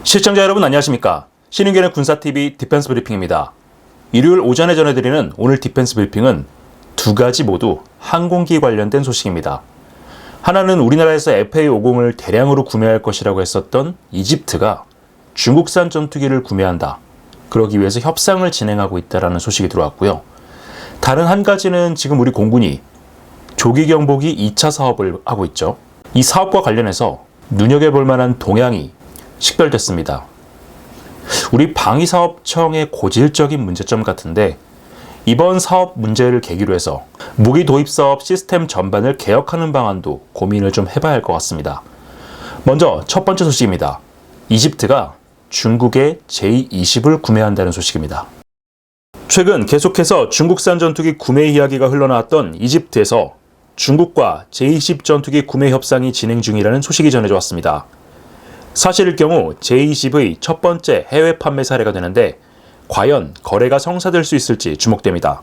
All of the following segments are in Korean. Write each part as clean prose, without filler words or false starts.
시청자 여러분 안녕하십니까? 신인견의 군사TV 디펜스 브리핑입니다. 일요일 오전에 전해드리는 오늘 디펜스 브리핑은 두 가지 모두 항공기 관련된 소식입니다. 하나는 우리나라에서 FA-50을 대량으로 구매할 것이라고 했었던 이집트가 중국산 전투기를 구매한다. 그러기 위해서 협상을 진행하고 있다는 소식이 들어왔고요. 다른 한 가지는 지금 우리 공군이 조기 경보기 2차 사업을 하고 있죠. 이 사업과 관련해서 눈여겨볼 만한 동향이 식별됐습니다. 우리 방위사업청의 고질적인 문제점 같은데 이번 사업 문제를 계기로 해서 무기 도입 사업 시스템 전반을 개혁하는 방안도 고민을 좀 해봐야 할 것 같습니다. 먼저 첫 번째 소식입니다. 이집트가 중국의 J-20을 구매한다는 소식입니다. 최근 계속해서 중국산 전투기 구매 이야기가 흘러나왔던 이집트에서 중국과 J-20 전투기 구매 협상이 진행 중이라는 소식이 전해져 왔습니다. 사실일 경우 J-20의 첫 번째 해외 판매 사례가 되는데 과연 거래가 성사될 수 있을지 주목됩니다.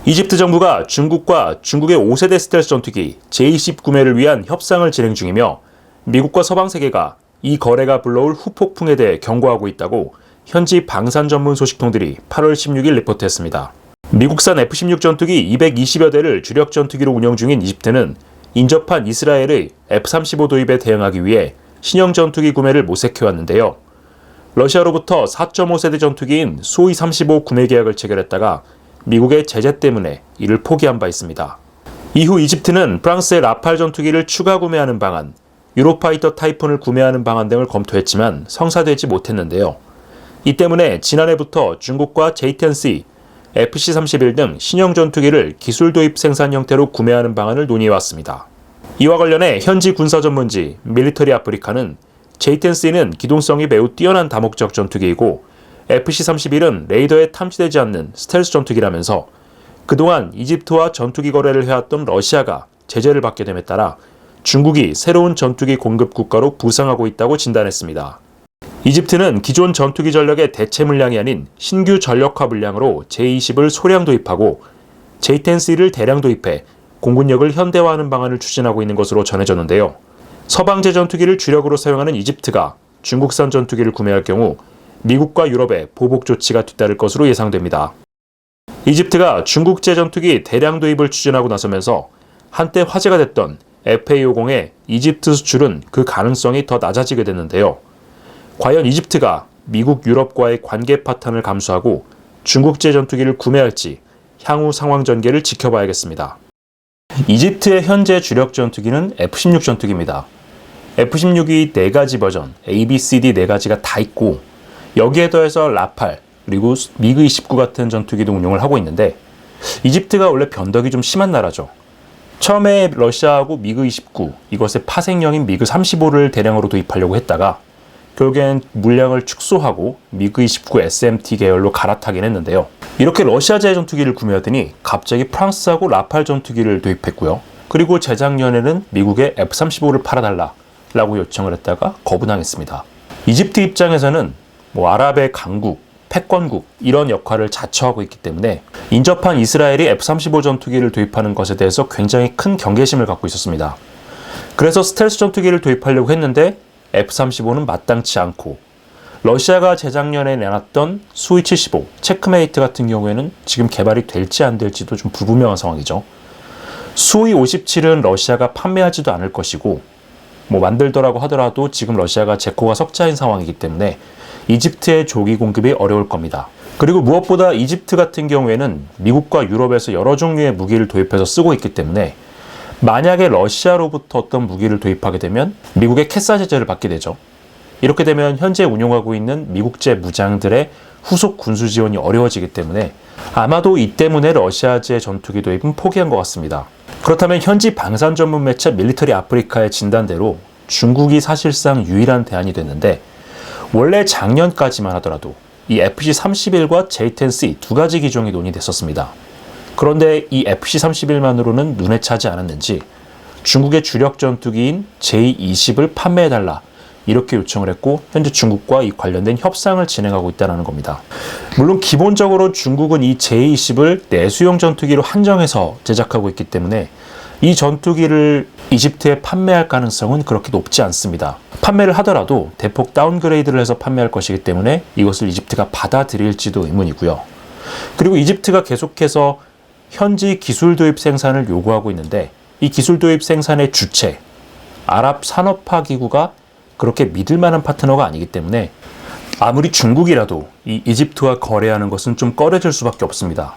이집트 정부가 중국과 중국의 5세대 스텔스 전투기 J-20 구매를 위한 협상을 진행 중이며 미국과 서방 세계가 이 거래가 불러올 후폭풍에 대해 경고하고 있다고 현지 방산 전문 소식통들이 8월 16일 리포트했습니다. 미국산 F-16 전투기 220여 대를 주력 전투기로 운영 중인 이집트는 인접한 이스라엘의 F-35 도입에 대응하기 위해 신형 전투기 구매를 모색해왔는데요. 러시아로부터 4.5세대 전투기인 수호이 35 구매 계약을 체결했다가 미국의 제재 때문에 이를 포기한 바 있습니다. 이후 이집트는 프랑스의 라팔 전투기를 추가 구매하는 방안, 유로파이터 타이푼을 구매하는 방안 등을 검토했지만 성사되지 못했는데요. 이 때문에 지난해부터 중국과 J-10C, FC-31 등 신형 전투기를 기술 도입 생산 형태로 구매하는 방안을 논의해왔습니다. 이와 관련해 현지 군사 전문지 밀리터리 아프리카는 J-10C는 기동성이 매우 뛰어난 다목적 전투기이고 FC-31은 레이더에 탐지되지 않는 스텔스 전투기라면서 그동안 이집트와 전투기 거래를 해왔던 러시아가 제재를 받게 됨에 따라 중국이 새로운 전투기 공급 국가로 부상하고 있다고 진단했습니다. 이집트는 기존 전투기 전력의 대체 물량이 아닌 신규 전력화 물량으로 J-20을 소량 도입하고 J-10C를 대량 도입해 공군력을 현대화하는 방안을 추진하고 있는 것으로 전해졌는데요. 서방제 전투기를 주력으로 사용하는 이집트가 중국산 전투기를 구매할 경우 미국과 유럽의 보복 조치가 뒤따를 것으로 예상됩니다. 이집트가 중국제 전투기 대량 도입을 추진하고 나서면서 한때 화제가 됐던 FA-50의 이집트 수출은 그 가능성이 더 낮아지게 됐는데요. 과연 이집트가 미국, 유럽과의 관계 파탄을 감수하고 중국제 전투기를 구매할지 향후 상황 전개를 지켜봐야겠습니다. 이집트의 현재 주력 전투기는 F-16 전투기입니다. F-16이 4가지 버전, A, B, C, D 4가지가 다 있고 여기에 더해서 라팔, 그리고 미그-29 같은 전투기도 운용을 하고 있는데 이집트가 원래 변덕이 좀 심한 나라죠. 처음에 러시아하고 미그-29, 이것의 파생형인 미그-35를 대량으로 도입하려고 했다가 결국엔 물량을 축소하고 미그-29 SMT 계열로 갈아타긴 했는데요. 이렇게 러시아제 전투기를 구매하더니 갑자기 프랑스하고 라팔 전투기를 도입했고요. 그리고 재작년에는 미국의 F-35를 팔아달라고 요청을 했다가 거부당했습니다. 이집트 입장에서는 아랍의 강국, 패권국 이런 역할을 자처하고 있기 때문에 인접한 이스라엘이 F-35 전투기를 도입하는 것에 대해서 굉장히 큰 경계심을 갖고 있었습니다. 그래서 스텔스 전투기를 도입하려고 했는데 F-35는 마땅치 않고 러시아가 재작년에 내놨던 수호이 75, 체크메이트 같은 경우에는 지금 개발이 될지 안 될지도 좀 불분명한 상황이죠. 수호이 57은 러시아가 판매하지도 않을 것이고 만들더라고 하더라도 지금 러시아가 재고가 석자인 상황이기 때문에 이집트의 조기 공급이 어려울 겁니다. 그리고 무엇보다 이집트 같은 경우에는 미국과 유럽에서 여러 종류의 무기를 도입해서 쓰고 있기 때문에 만약에 러시아로부터 어떤 무기를 도입하게 되면 미국의 캐사 제재를 받게 되죠. 이렇게 되면 현재 운용하고 있는 미국제 무장들의 후속 군수 지원이 어려워지기 때문에 아마도 이 때문에 러시아제 전투기 도입은 포기한 것 같습니다. 그렇다면 현지 방산 전문 매체 밀리터리 아프리카의 진단대로 중국이 사실상 유일한 대안이 됐는데 원래 작년까지만 하더라도 이 FC-31과 J-10C 두 가지 기종이 논의됐었습니다. 그런데 이 FC-31만으로는 눈에 차지 않았는지 중국의 주력 전투기인 J-20을 판매해달라 이렇게 요청을 했고 현재 중국과 이 관련된 협상을 진행하고 있다는 겁니다. 물론 기본적으로 중국은 이 J-20을 내수용 전투기로 한정해서 제작하고 있기 때문에 이 전투기를 이집트에 판매할 가능성은 그렇게 높지 않습니다. 판매를 하더라도 대폭 다운그레이드를 해서 판매할 것이기 때문에 이것을 이집트가 받아들일지도 의문이고요. 그리고 이집트가 계속해서 현지 기술 도입 생산을 요구하고 있는데 이 기술 도입 생산의 주체, 아랍 산업화 기구가 그렇게 믿을 만한 파트너가 아니기 때문에 아무리 중국이라도 이 이집트와 거래하는 것은 좀 꺼려질 수밖에 없습니다.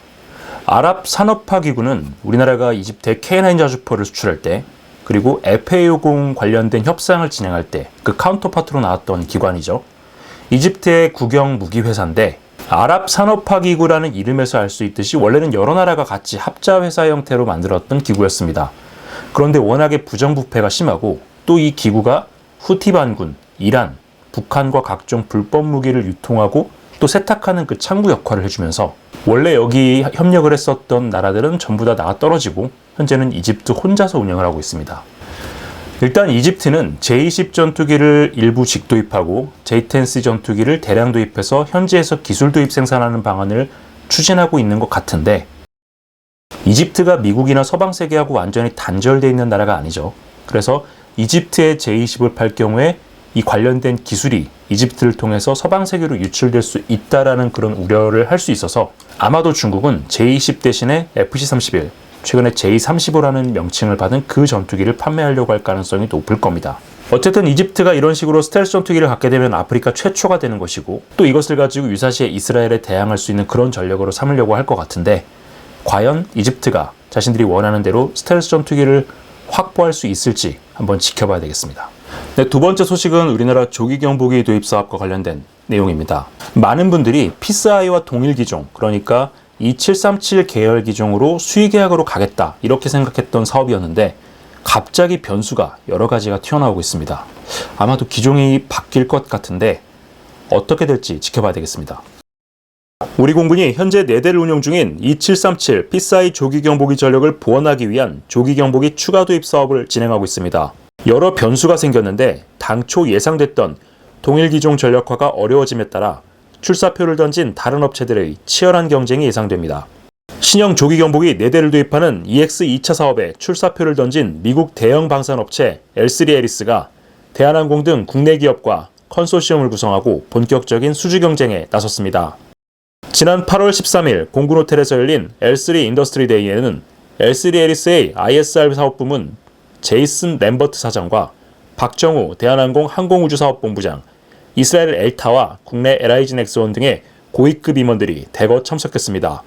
아랍 산업화 기구는 우리나라가 이집트에 K9 자주포를 수출할 때 그리고 FA50 관련된 협상을 진행할 때 그 카운터파트로 나왔던 기관이죠. 이집트의 국영 무기 회사인데 아랍 산업화 기구라는 이름에서 알 수 있듯이 원래는 여러 나라가 같이 합자 회사 형태로 만들었던 기구였습니다. 그런데 워낙에 부정부패가 심하고 또 이 기구가 후티 반군, 이란, 북한과 각종 불법 무기를 유통하고 또 세탁하는 그 창구 역할을 해주면서 원래 여기 협력을 했었던 나라들은 전부 다 나가 떨어지고 현재는 이집트 혼자서 운영을 하고 있습니다. 일단 이집트는 J-20 전투기를 일부 직도입하고 J-10C 전투기를 대량 도입해서 현지에서 기술 도입 생산하는 방안을 추진하고 있는 것 같은데 이집트가 미국이나 서방 세계하고 완전히 단절되어 있는 나라가 아니죠. 그래서 이집트에 J-20을 팔 경우에 이 관련된 기술이 이집트를 통해서 서방 세계로 유출될 수 있다라는 그런 우려를 할 수 있어서 아마도 중국은 J-20 대신에 FC-31, 최근에 J-35라는 명칭을 받은 그 전투기를 판매하려고 할 가능성이 높을 겁니다. 어쨌든 이집트가 이런 식으로 스텔스 전투기를 갖게 되면 아프리카 최초가 되는 것이고 또 이것을 가지고 유사시에 이스라엘에 대항할 수 있는 그런 전력으로 삼으려고 할 것 같은데 과연 이집트가 자신들이 원하는 대로 스텔스 전투기를 확보할 수 있을지 한번 지켜봐야 되겠습니다. 네, 두 번째 소식은 우리나라 조기 경보기 도입 사업과 관련된 내용입니다. 많은 분들이 피스아이와 동일 기종, 그러니까 이 737 계열 기종으로 수의 계약으로 가겠다 이렇게 생각했던 사업이었는데 갑자기 변수가 여러 가지가 튀어나오고 있습니다. 아마도 기종이 바뀔 것 같은데 어떻게 될지 지켜봐야 되겠습니다. 우리 공군이 현재 4대를 운용 중인 2737 피스아이 조기 경보기 전력을 보완하기 위한 조기 경보기 추가 도입 사업을 진행하고 있습니다. 여러 변수가 생겼는데 당초 예상됐던 동일 기종 전력화가 어려워짐에 따라 출사표를 던진 다른 업체들의 치열한 경쟁이 예상됩니다. 신형 조기 경보기 4대를 도입하는 EX 2차 사업에 출사표를 던진 미국 대형 방산업체 L3 에리스가 대한항공 등 국내 기업과 컨소시엄을 구성하고 본격적인 수주 경쟁에 나섰습니다. 지난 8월 13일 공군 호텔에서 열린 L3 인더스트리 데이에는 L3 에리스의 ISR 사업부문 제이슨 램버트 사장과 박정우 대한항공 항공우주사업본부장, 이스라엘 엘타와 국내 LIG 넥스원 등의 고위급 임원들이 대거 참석했습니다.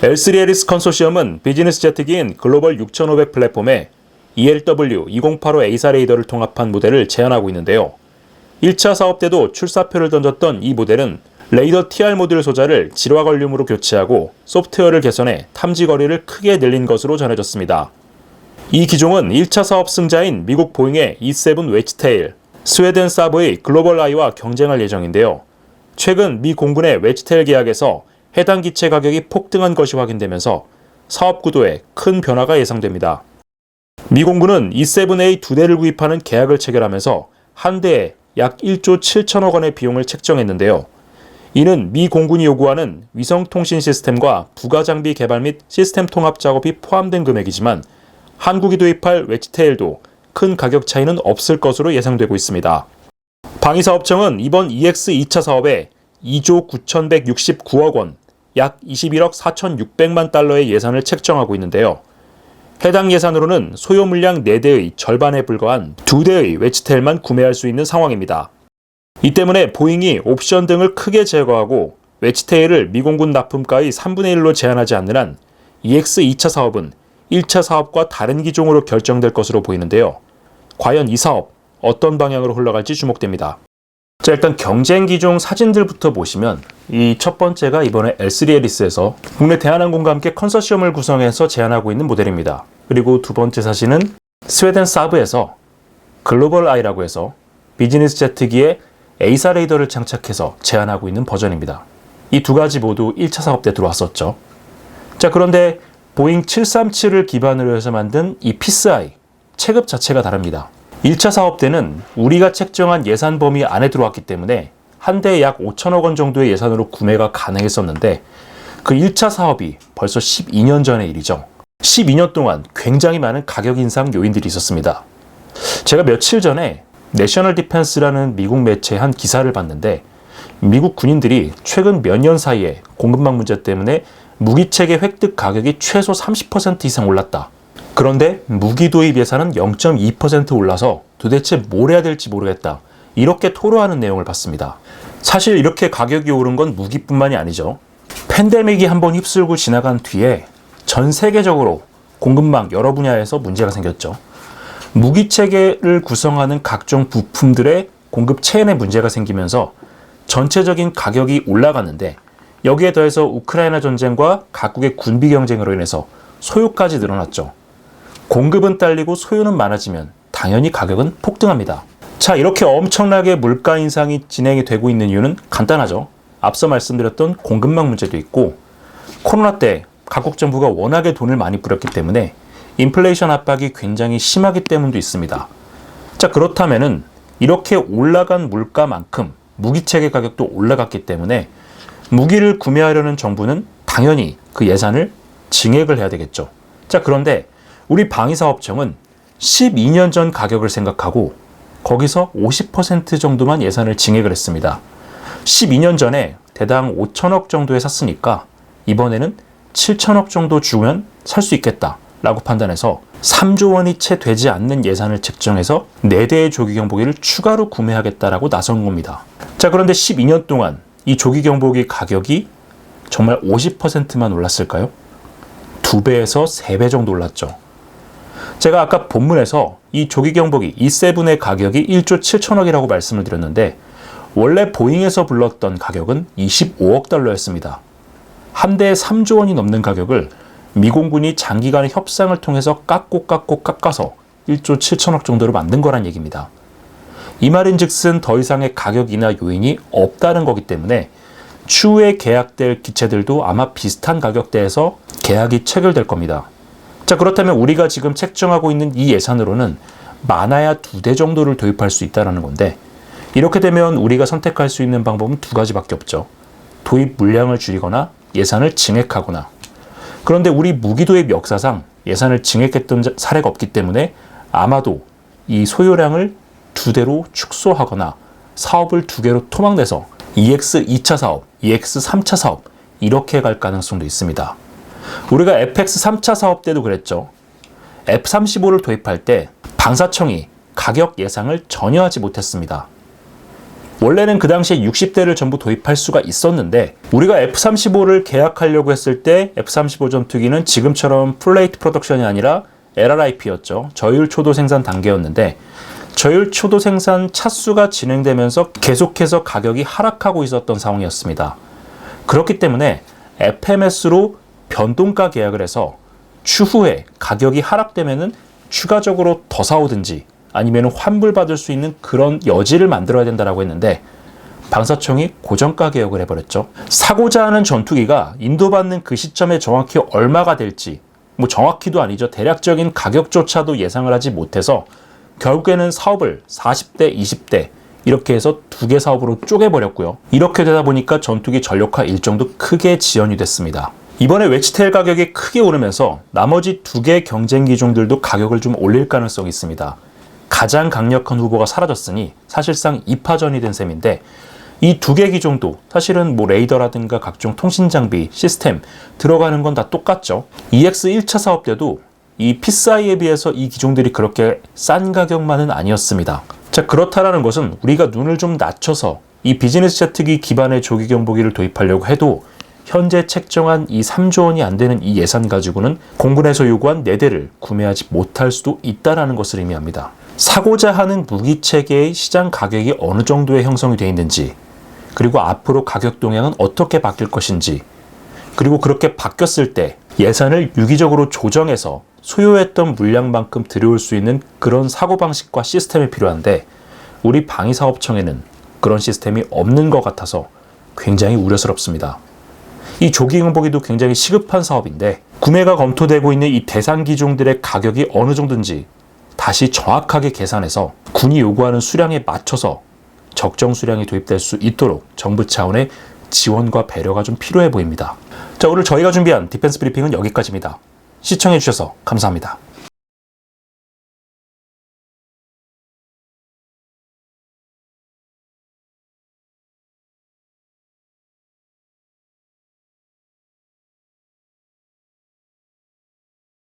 L3 에리스 컨소시엄은 비즈니스 제트기인 글로벌 6500 플랫폼에 ELW2085 A사 레이더를 통합한 모델을 제안하고 있는데요. 1차 사업 때도 출사표를 던졌던 이 모델은 레이더 TR 모듈 소자를 질화 걸륨으로 교체하고 소프트웨어를 개선해 탐지 거리를 크게 늘린 것으로 전해졌습니다. 이 기종은 1차 사업 승자인 미국 보잉의 E7 웨지테일, 스웨덴 사브의 글로벌 아이와 경쟁할 예정인데요. 최근 미 공군의 웨지테일 계약에서 해당 기체 가격이 폭등한 것이 확인되면서 사업 구도에 큰 변화가 예상됩니다. 미 공군은 E7A 2대를 구입하는 계약을 체결하면서 한 대에 약 1조 7천억 원의 비용을 책정했는데요. 이는 미 공군이 요구하는 위성통신 시스템과 부가장비 개발 및 시스템 통합 작업이 포함된 금액이지만 한국이 도입할 웨지테일도 큰 가격 차이는 없을 것으로 예상되고 있습니다. 방위사업청은 이번 EX 2차 사업에 2조 9,169억 원, 약 21억 4,600만 달러의 예산을 책정하고 있는데요. 해당 예산으로는 소요 물량 4대의 절반에 불과한 2대의 웨지테일만 구매할 수 있는 상황입니다. 이 때문에 보잉이 옵션 등을 크게 제거하고 웨지테일을 미공군 납품가의 3분의 1로 제한하지 않는 한 EX 2차 사업은 1차 사업과 다른 기종으로 결정될 것으로 보이는데요. 과연 이 사업 어떤 방향으로 흘러갈지 주목됩니다. 자, 일단 경쟁 기종 사진들부터 보시면 이 첫 번째가 이번에 L3 에리스에서 국내 대한항공과 함께 컨소시엄을 구성해서 제안하고 있는 모델입니다. 그리고 두 번째 사진은 스웨덴 사브에서 글로벌 아이라고 해서 비즈니스 제트기에 A사 레이더를 장착해서 제안하고 있는 버전입니다. 이 두 가지 모두 1차 사업 때 들어왔었죠. 자, 그런데 보잉 737을 기반으로 해서 만든 이 피스아이 체급 자체가 다릅니다. 1차 사업 때는 우리가 책정한 예산 범위 안에 들어왔기 때문에 한 대에 약 5천억 원 정도의 예산으로 구매가 가능했었는데 그 1차 사업이 벌써 12년 전의 일이죠. 12년 동안 굉장히 많은 가격 인상 요인들이 있었습니다. 제가 며칠 전에 내셔널 디펜스라는 미국 매체의 한 기사를 봤는데 미국 군인들이 최근 몇 년 사이에 공급망 문제 때문에 무기체계 획득 가격이 최소 30% 이상 올랐다. 그런데 무기 도입 예산은 0.2% 올라서 도대체 뭘 해야 될지 모르겠다. 이렇게 토로하는 내용을 봤습니다. 사실 이렇게 가격이 오른 건 무기뿐만이 아니죠. 팬데믹이 한번 휩쓸고 지나간 뒤에 전 세계적으로 공급망 여러 분야에서 문제가 생겼죠. 무기 체계를 구성하는 각종 부품들의 공급 체인에 문제가 생기면서 전체적인 가격이 올라갔는데 여기에 더해서 우크라이나 전쟁과 각국의 군비 경쟁으로 인해서 소요까지 늘어났죠. 공급은 딸리고 소요는 많아지면 당연히 가격은 폭등합니다. 자, 이렇게 엄청나게 물가 인상이 진행이 되고 있는 이유는 간단하죠. 앞서 말씀드렸던 공급망 문제도 있고 코로나 때 각국 정부가 워낙에 돈을 많이 뿌렸기 때문에 인플레이션 압박이 굉장히 심하기 때문도 있습니다. 자, 그렇다면은 이렇게 올라간 물가만큼 무기체계 가격도 올라갔기 때문에 무기를 구매하려는 정부는 당연히 그 예산을 증액을 해야 되겠죠. 자, 그런데 우리 방위사업청은 12년 전 가격을 생각하고 거기서 50% 정도만 예산을 증액을 했습니다. 12년 전에 대당 5천억 정도에 샀으니까 이번에는 7천억 정도 주면 살 수 있겠다라고 판단해서 3조 원이 채 되지 않는 예산을 책정해서 4대의 조기경보기를 추가로 구매하겠다라고 나선 겁니다. 자, 그런데 12년 동안 이 조기경보기 가격이 정말 50%만 올랐을까요? 2배에서 3배 정도 올랐죠. 제가 아까 본문에서 이 조기경보기 E7의 가격이 1조 7천억이라고 말씀을 드렸는데 원래 보잉에서 불렀던 가격은 25억 달러였습니다. 한 대에 3조 원이 넘는 가격을 미공군이 장기간의 협상을 통해서 깎아서 1조 7천억 정도로 만든 거란 얘기입니다. 이 말인즉슨 더 이상의 가격 인하 요인이 없다는 거기 때문에 추후에 계약될 기체들도 아마 비슷한 가격대에서 계약이 체결될 겁니다. 자, 그렇다면 우리가 지금 책정하고 있는 이 예산으로는 많아야 2대 정도를 도입할 수 있다는 건데 이렇게 되면 우리가 선택할 수 있는 방법은 2가지밖에 없죠. 도입 물량을 줄이거나 예산을 증액하거나. 그런데 우리 무기 도입 역사상 예산을 증액했던 사례가 없기 때문에 아마도 이 소요량을 2대로 축소하거나 사업을 2개로 토막내서 EX 2차 사업, EX 3차 사업 이렇게 갈 가능성도 있습니다. 우리가 FX 3차 사업 때도 그랬죠. F-35를 도입할 때 방사청이 가격 예상을 전혀 하지 못했습니다. 원래는 그 당시에 60대를 전부 도입할 수가 있었는데 우리가 F-35를 계약하려고 했을 때 F-35 전투기는 지금처럼 플레이트 프로덕션이 아니라 LRIP였죠. 저율 초도 생산 단계였는데 저율 초도 생산 차수가 진행되면서 계속해서 가격이 하락하고 있었던 상황이었습니다. 그렇기 때문에 FMS로 변동가 계약을 해서 추후에 가격이 하락되면은 추가적으로 더 사오든지 아니면 환불받을 수 있는 그런 여지를 만들어야 된다라고 했는데 방사청이 고정가 계약을 해버렸죠. 사고자 하는 전투기가 인도받는 그 시점에 정확히 얼마가 될지 뭐 정확히도 아니죠. 대략적인 가격조차도 예상을 하지 못해서 결국에는 사업을 40대, 20대 이렇게 해서 2개 사업으로 쪼개버렸고요. 이렇게 되다 보니까 전투기 전력화 일정도 크게 지연이 됐습니다. 이번에 웨치테일 가격이 크게 오르면서 나머지 2개 경쟁 기종들도 가격을 좀 올릴 가능성이 있습니다. 가장 강력한 후보가 사라졌으니 사실상 2파전이 된 셈인데 이 2개 기종도 사실은 뭐 레이더라든가 각종 통신 장비, 시스템 들어가는 건 다 똑같죠. EX 1차 사업 때도 이 PSI에 비해서 이 기종들이 그렇게 싼 가격만은 아니었습니다. 자, 그렇다라는 것은 우리가 눈을 좀 낮춰서 이 비즈니스 제트기 기반의 조기 경보기를 도입하려고 해도 현재 책정한 이 3조 원이 안 되는 이 예산 가지고는 공군에서 요구한 4대를 구매하지 못할 수도 있다는 것을 의미합니다. 사고자 하는 무기 체계의 시장 가격이 어느 정도의 형성이 되어 있는지, 그리고 앞으로 가격 동향은 어떻게 바뀔 것인지, 그리고 그렇게 바뀌었을 때 예산을 유기적으로 조정해서 소요했던 물량만큼 들여올 수 있는 그런 사고방식과 시스템이 필요한데 우리 방위사업청에는 그런 시스템이 없는 것 같아서 굉장히 우려스럽습니다. 이 조기경보기도 굉장히 시급한 사업인데 구매가 검토되고 있는 이 대상 기종들의 가격이 어느 정도인지 다시 정확하게 계산해서 군이 요구하는 수량에 맞춰서 적정 수량이 도입될 수 있도록 정부 차원의 지원과 배려가 좀 필요해 보입니다. 자, 오늘 저희가 준비한 디펜스 브리핑은 여기까지입니다. 시청해주셔서 감사합니다.